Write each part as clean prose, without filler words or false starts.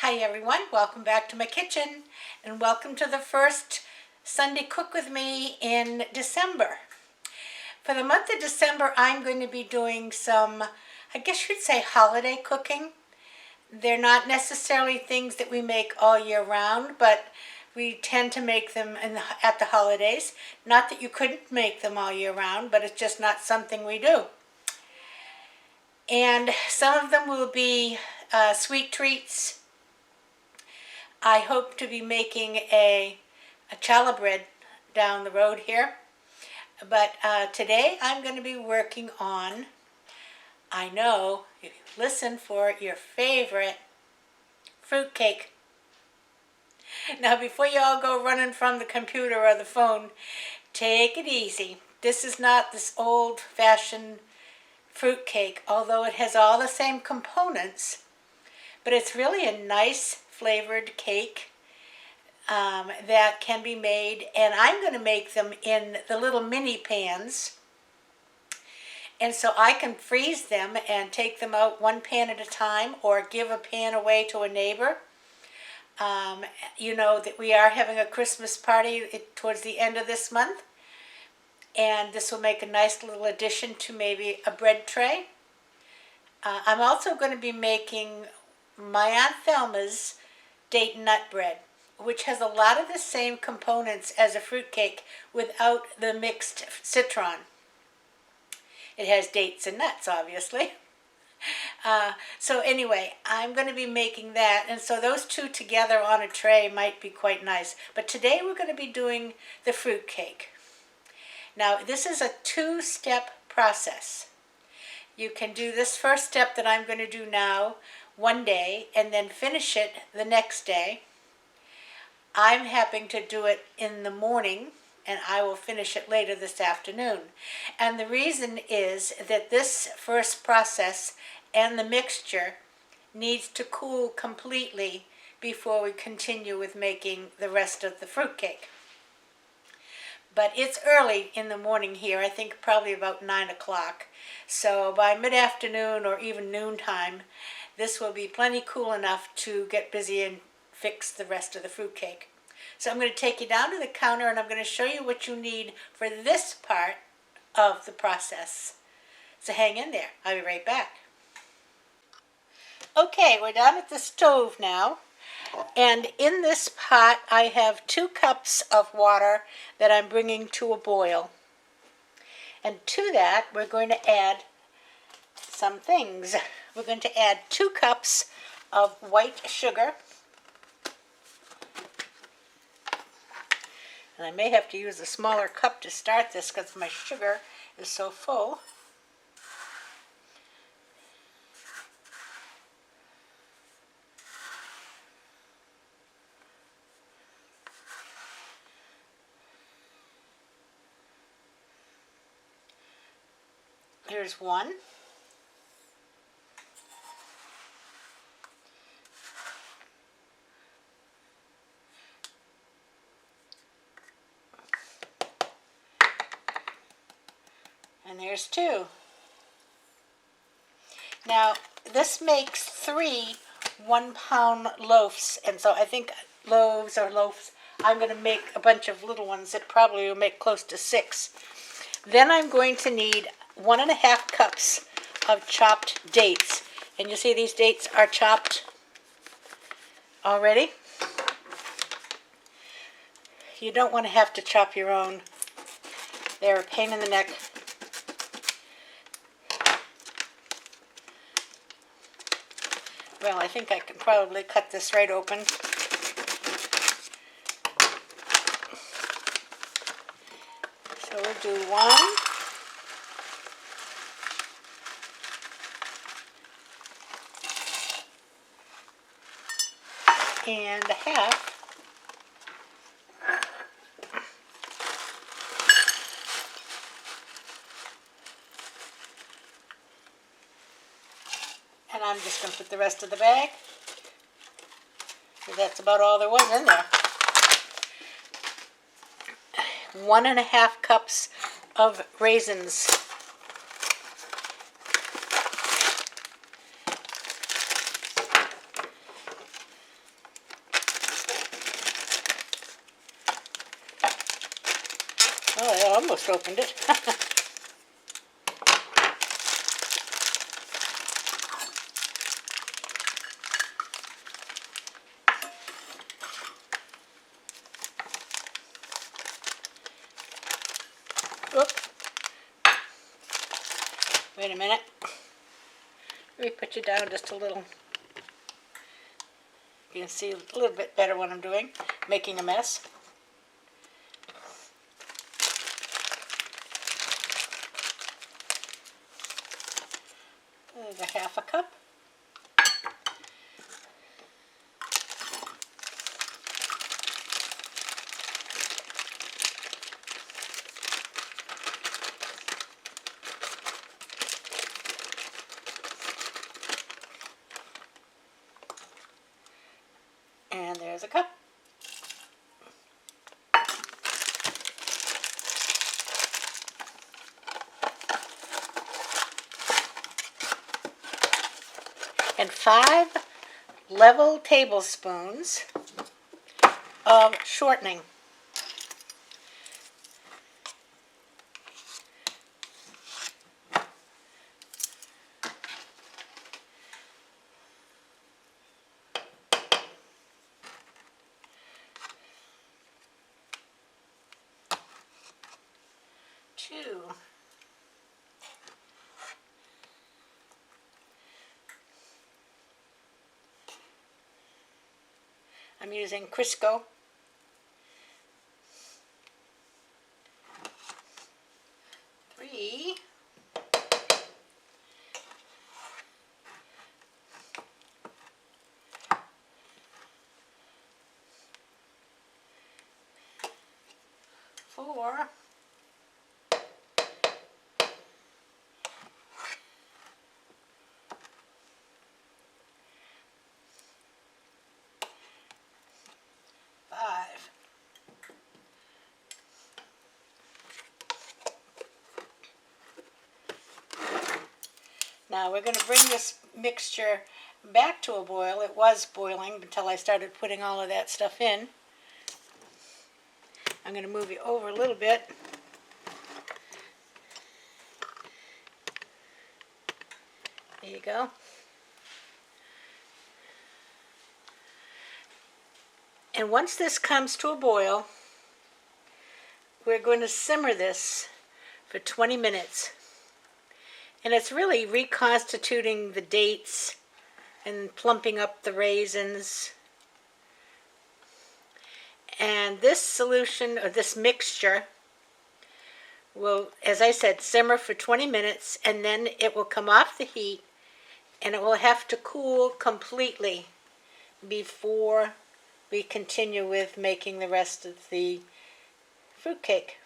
Hi everyone, welcome back to my kitchen and welcome to the first Sunday Cook With Me in December. For the month of December, I'm going to be doing some, I guess you'd say, holiday cooking. They're not necessarily things that we make all year round, but we tend to make them at the holidays. Not that you couldn't make them all year round, but it's just not something we do. And some of them will be sweet treats. I hope to be making a challah bread down the road here. But today I'm going to be working on, I know, listen for your favorite fruitcake. Now before you all go running from the computer or the phone, take it easy. This is not this old-fashioned fruitcake, although it has all the same components, but it's really a nice flavored cake that can be made, and I'm going to make them in the little mini pans, and so I can freeze them and take them out one pan at a time or give a pan away to a neighbor. You know that we are having a Christmas party towards the end of this month, and this will make a nice little addition to maybe a bread tray. I'm also going to be making my Aunt Thelma's date and nut bread, which has a lot of the same components as a fruitcake without the mixed citron. It has dates and nuts, obviously. So anyway, I'm going to be making that, and so those two together on a tray might be quite nice. But today we're going to be doing the fruitcake. Now this is a two-step process. You can do this first step that I'm going to do now one day and then finish it the next day. I'm having to do it in the morning and I will finish it later this afternoon. And the reason is that this first process and the mixture needs to cool completely before we continue with making the rest of the fruitcake. But it's early in the morning here, I think probably about 9 o'clock. So by mid-afternoon or even noontime, this will be plenty cool enough to get busy and fix the rest of the fruitcake. So I'm going to take you down to the counter and I'm going to show you what you need for this part of the process. So hang in there. I'll be right back. Okay, we're down at the stove now. And in this pot I have 2 cups of water that I'm bringing to a boil. And to that we're going to add some things. We're going to add 2 cups of white sugar. And I may have to use a smaller cup to start this because my sugar is so full. Here's 1. And there's 2. Now, this makes 3 one-pound loaves, and so I think loaves or loaves, I'm going to make a bunch of little ones that probably will make close to 6. Then I'm going to need 1½ cups of chopped dates. And you see these dates are chopped already. You don't want to have to chop your own. They're a pain in the neck. Well, I think I can probably cut this right open. So we'll do 1. And a half. And I'm just going to put the rest of the bag. That's about all there was in there. 1½ cups of raisins. almost opened it. Oop. Wait a minute. Let me put you down just a little. You can see a little bit better what I'm doing, making a mess. There's a half a cup. And there's a cup. And 5 level tablespoons of shortening. Two. I'm using Crisco. 3. 4. 5. Now we're going to bring this mixture back to a boil. It was boiling until I started putting all of that stuff in. I'm going to move you over a little bit. There you go. And once this comes to a boil, we're going to simmer this for 20 minutes. And it's really reconstituting the dates and plumping up the raisins. And this solution, or this mixture, will, as I said, simmer for 20 minutes, and then it will come off the heat, and it will have to cool completely before we continue with making the rest of the fruitcake.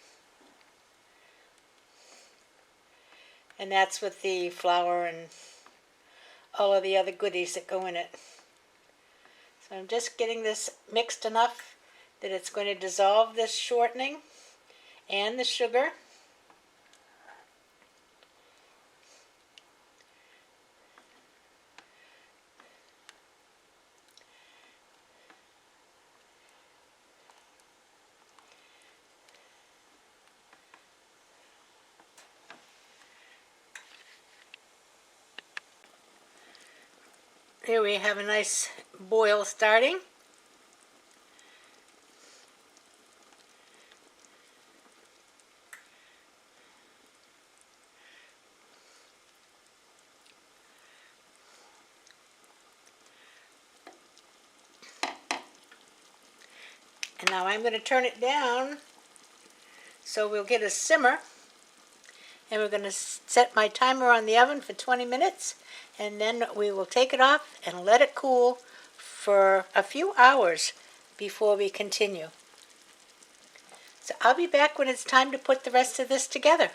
And that's with the flour and all of the other goodies that go in it. So I'm just getting this mixed enough that it's going to dissolve this shortening and the sugar. Here we have a nice boil starting. And now I'm going to turn it down so we'll get a simmer. And we're going to set my timer on the oven for 20 minutes. And then we will take it off and let it cool for a few hours before we continue. So I'll be back when it's time to put the rest of this together.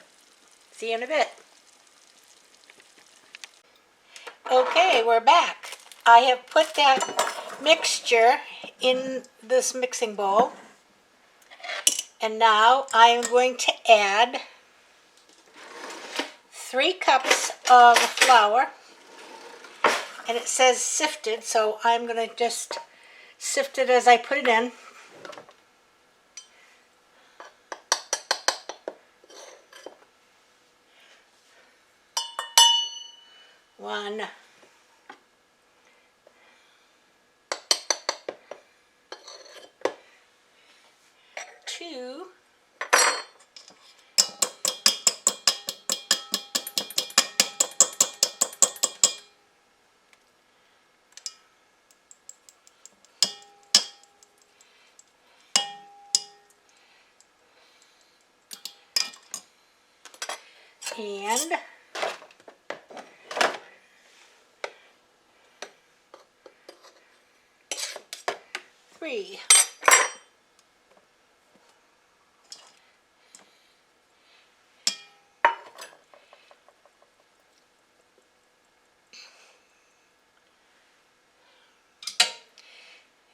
See you in a bit. Okay, we're back. I have put that mixture in this mixing bowl. And now I am going to add 3 cups of flour. And it says sifted, so I'm going to just sift it as I put it in. 1, 2, and 3.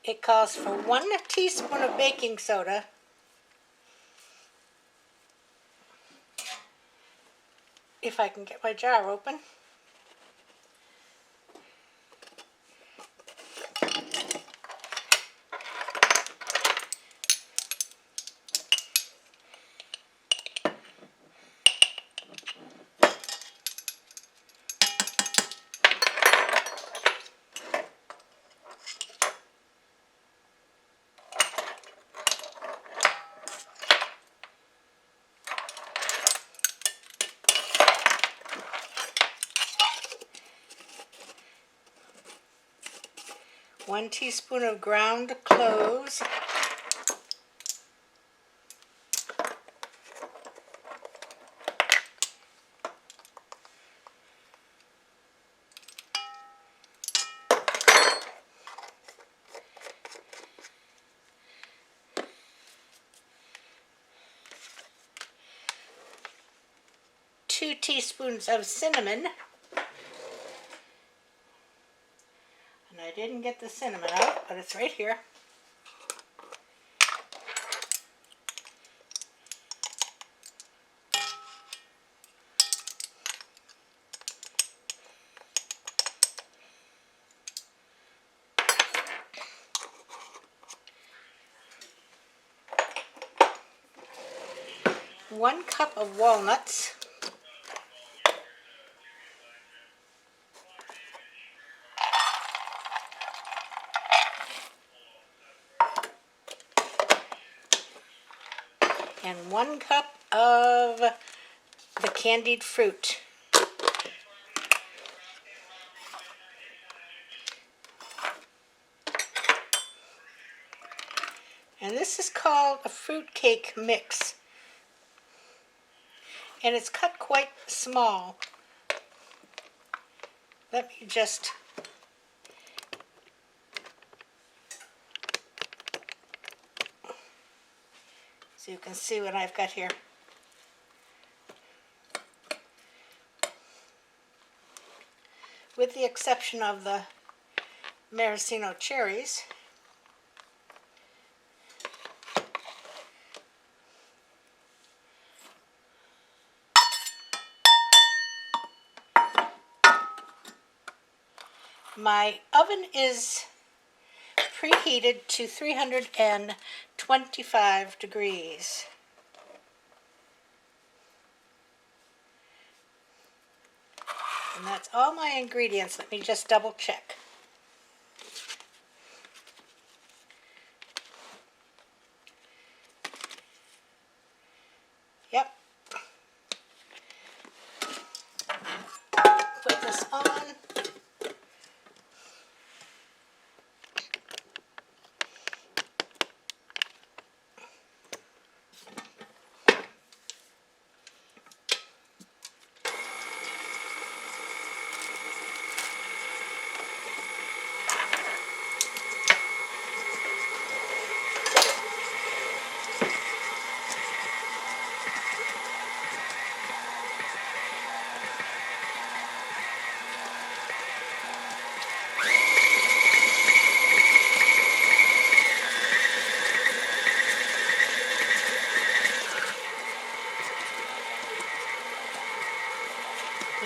It calls for 1 teaspoon of baking soda, if I can get my jar open, 1 teaspoon of ground cloves, 2 teaspoons of cinnamon, and I didn't get the cinnamon out, but it's right here. One cup of walnuts, and 1 cup of the candied fruit. And this is called a fruitcake mix. And it's cut quite small. Let me just so you can see what I've got here. With the exception of the maraschino cherries. My oven is preheated to 325 degrees. And that's all my ingredients. Let me just double check. Yep. Put this on.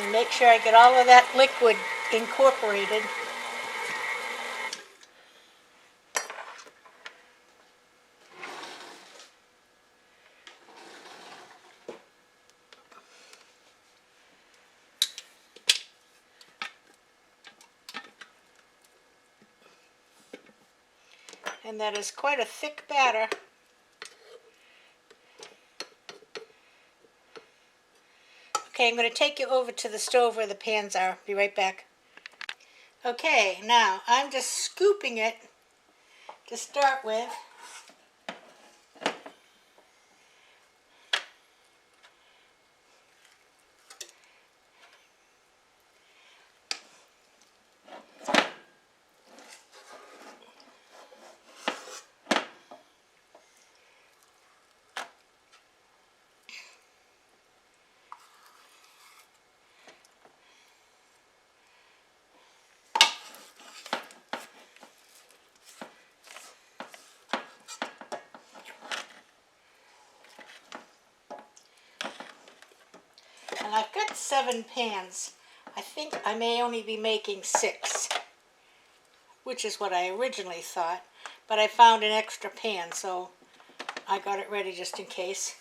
And make sure I get all of that liquid incorporated. And that is quite a thick batter. Okay, I'm going to take you over to the stove where the pans are. Be right back. Okay, now I'm just scooping it to start with. And I've got 7 pans. I think I may only be making 6, which is what I originally thought. But I found an extra pan, so I got it ready just in case.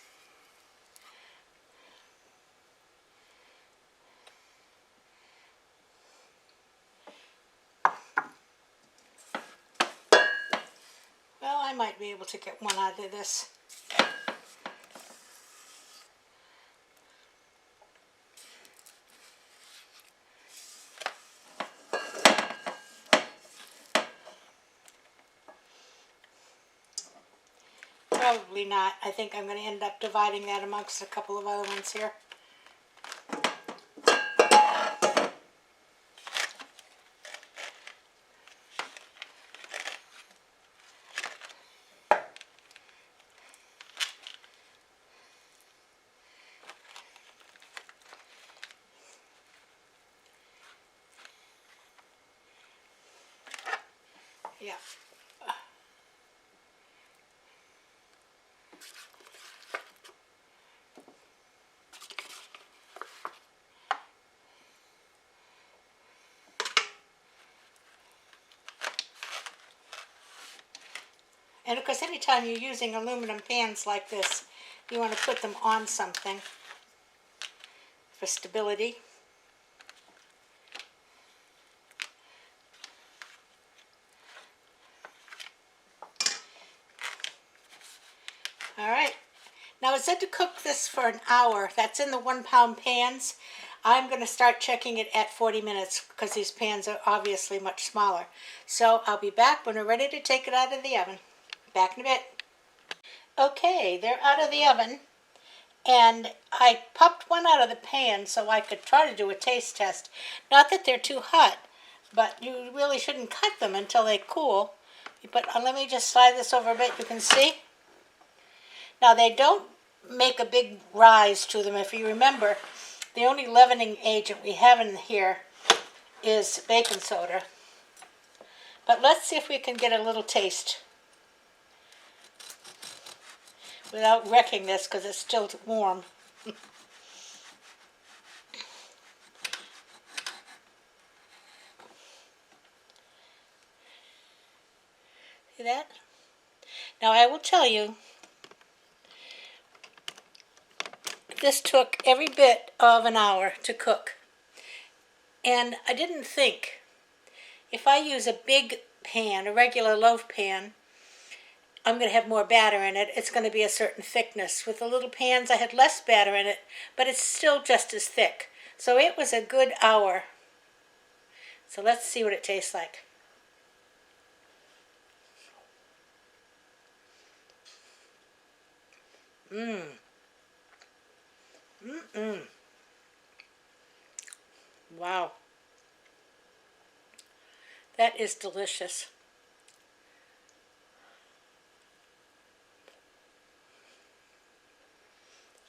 Well, I might be able to get one out of this. Probably not. I think I'm going to end up dividing that amongst a couple of other ones here. Yeah. And of course, anytime you're using aluminum pans like this, you want to put them on something for stability. All right. Now it said to cook this for an hour. That's in the 1-pound pans. I'm going to start checking it at 40 minutes because these pans are obviously much smaller. So I'll be back when we're ready to take it out of the oven. Back in a bit. Okay, they're out of the oven. And I popped one out of the pan so I could try to do a taste test. Not that they're too hot, but you really shouldn't cut them until they cool. But let me just slide this over a bit. You can see. Now they don't make a big rise to them. If you remember, the only leavening agent we have in here is baking soda. But let's see if we can get a little taste without wrecking this because it's still warm. See that? Now I will tell you, this took every bit of an hour to cook. And I didn't think, if I use a big pan, a regular loaf pan, I'm going to have more batter in it. It's going to be a certain thickness. With the little pans, I had less batter in it, but it's still just as thick. So it was a good hour. So let's see what it tastes like. Wow. That is delicious.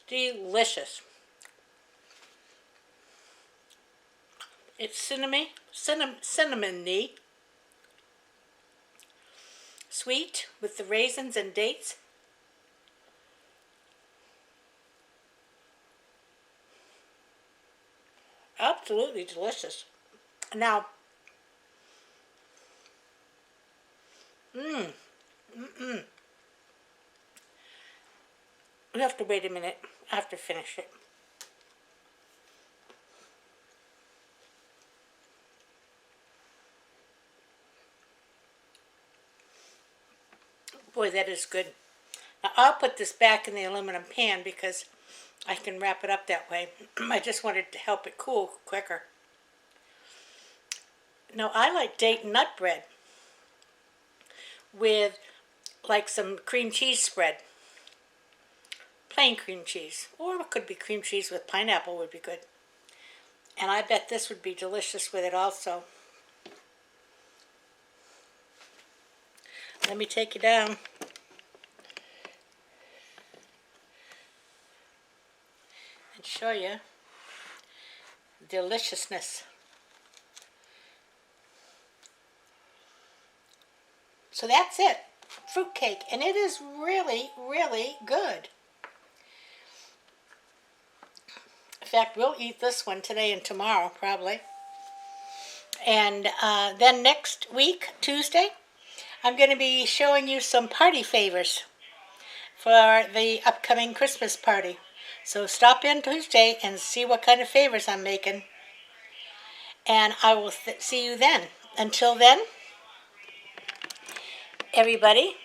Delicious. It's cinnamony, sweet with the raisins and dates. Absolutely delicious. Now, we have to wait a minute. I have to finish it. Boy, that is good. Now I'll put this back in the aluminum pan because I can wrap it up that way. I just wanted to help it cool quicker. Now I like date and nut bread with like some cream cheese spread. Plain cream cheese. Or it could be cream cheese with pineapple would be good. And I bet this would be delicious with it also. Let me take you down. And show you deliciousness. So that's it. Fruitcake. And it is really, really good. In fact, we'll eat this one today and tomorrow, probably. And then next week, Tuesday, I'm going to be showing you some party favors for the upcoming Christmas party. So stop in Tuesday and see what kind of favors I'm making. And I will see you then. Until then, everybody,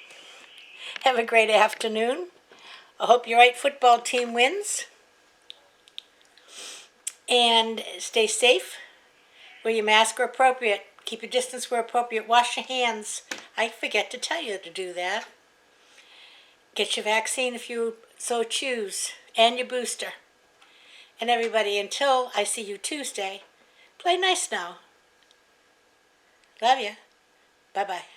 have a great afternoon. I hope your right football team wins. And stay safe. Wear your mask where appropriate. Keep your distance where appropriate. Wash your hands. I forget to tell you to do that. Get your vaccine if you so choose. And your booster. And everybody, until I see you Tuesday, play nice now. Love you. Bye-bye.